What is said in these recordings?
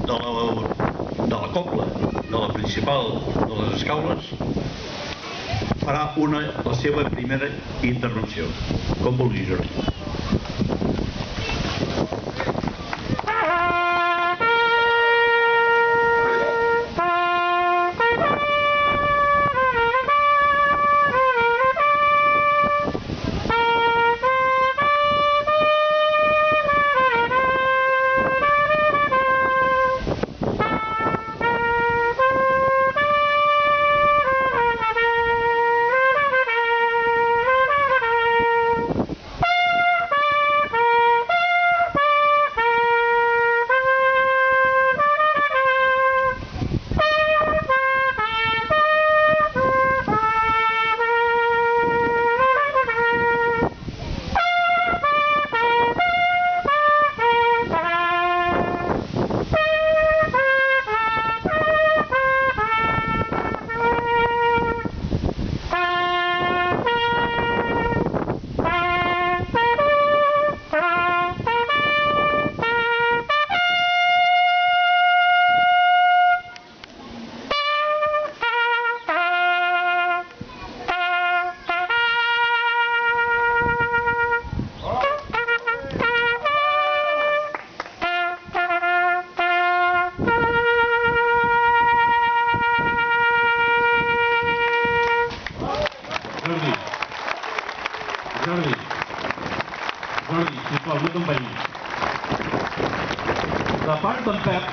de la cobla, de la principal de les escaules, farà la seva primera intervenció. Com vulguis, Jordi. Jordi, sisplau, no t'empenyi. De part d'en Pep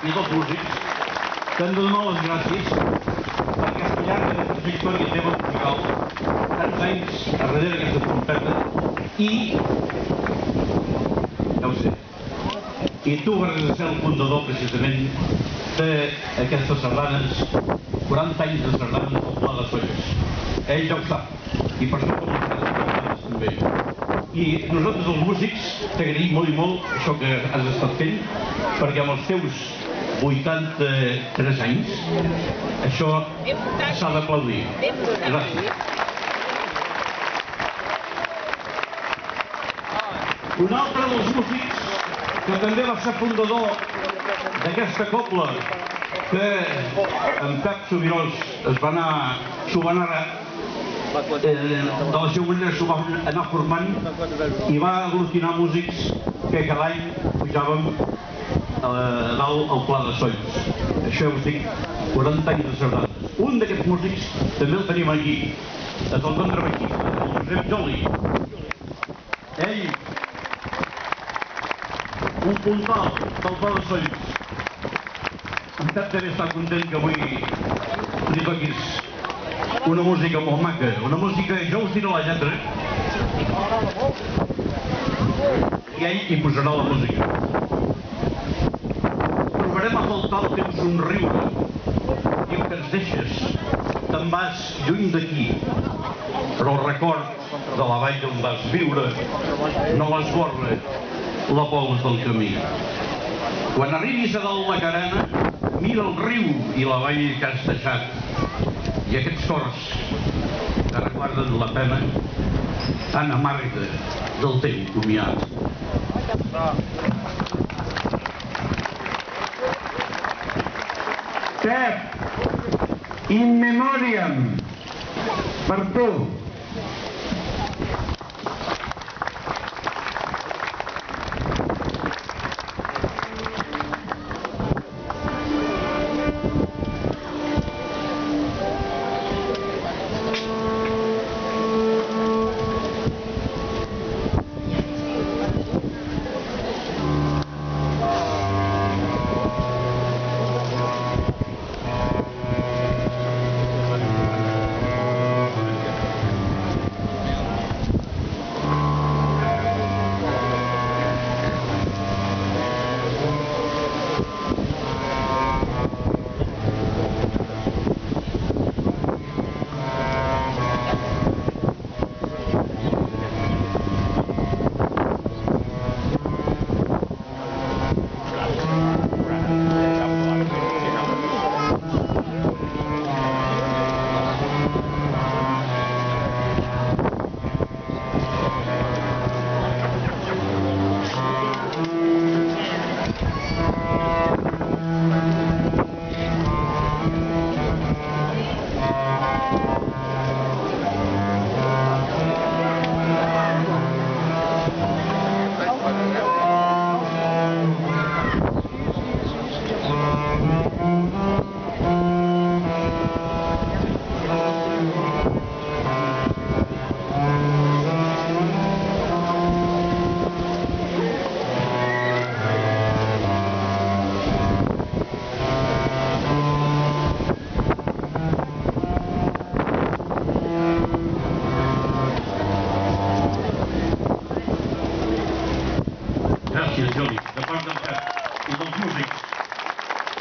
i dels músics, t'hem de donar les gràcies per aquesta llarga trajectòria teva musical, tants anys darrere aquesta trompeta, i... ja ho sé. I tu vas ser el fundador, precisament, d'aquestes sardanes, 40 anys de sardanes del Pla de Solles. Ell ja ho sap, i per això com les sardanes també. I nosaltres, els músics, t'agraïm molt i molt això que has estat fent, perquè amb els teus 83 anys, això s'ha d'aplaudir. Gràcies. Un altre dels músics que també va ser fundador d'aquesta cobla que en Pep Subirós s'ho va anar de la seva manera s'ho va anar formant i va aglutinar músics que cada any pujàvem dalt al Pla de Solles. Això ja us dic, 40 anys de sardanes. Un d'aquests músics també el tenim aquí, és el contrabaixista, el Josep Joli. Ell, un puntal del Pla de Solles. En Pep també està content que avui li toquis una música molt maca, una música, jo us diré la lletra, i ell hi posarà la música. Trobarem a faltar el teu somriure, i que ens deixes, te'n vas lluny d'aquí, però el record de la vall on vas viure no l'esborra la pols del camí. Quan arribis a dalt la carena, mira el riu i la vall que has deixat, i aquests cors que reguarden la pena tan amarga del teu comiat. Pep, in memoriam, per tu.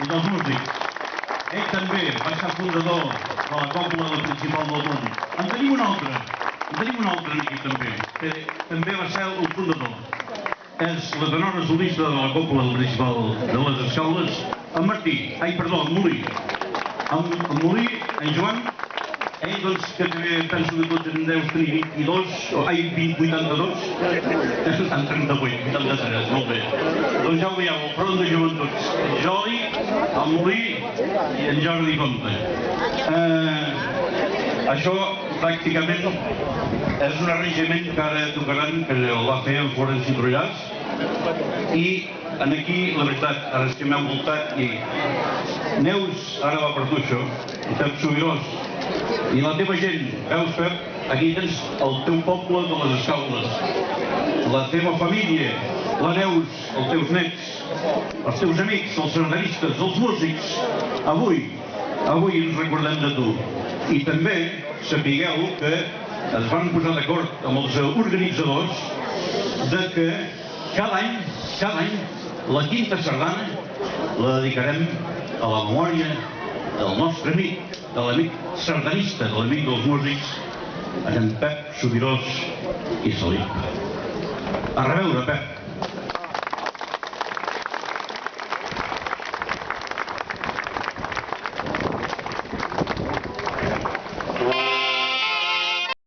i dels músics. Ell també va ser fundador de la Cobla Principal del Món. En tenim un altre aquí també, que també va ser el fundador. És la tenora solista de la Cobla Principal de les Escaules, en Molí. En Molí, en Joan, ell doncs que també penso que tots en deus tenir 82, estan 38, 83, molt bé. Doncs ja ho veieu, el front de joventuts, en Jordi, en Molí i en Jordi Comte. Això pràcticament és un arranjament que ara tocaran, que el va fer en Florenci Trullàs, i aquí, la veritat, ara és que m'heu voltat i Neus, ara va per tu això, i Pep Subirós, i la teva gent, veus Pep, aquí tens el teu poble de les Escaules, la teva família, la Neus, els teus nets, els teus amics, els sardanistes, els músics, avui ens recordem de tu. I també sapigueu que es van posar d'acord amb els organitzadors de que cada any, la quinta sardana la dedicarem a la memòria del nostre amic, de l'amic sardanista, de l'amic dels músics, en Pep Subirós i Salip. A reveure, Pep.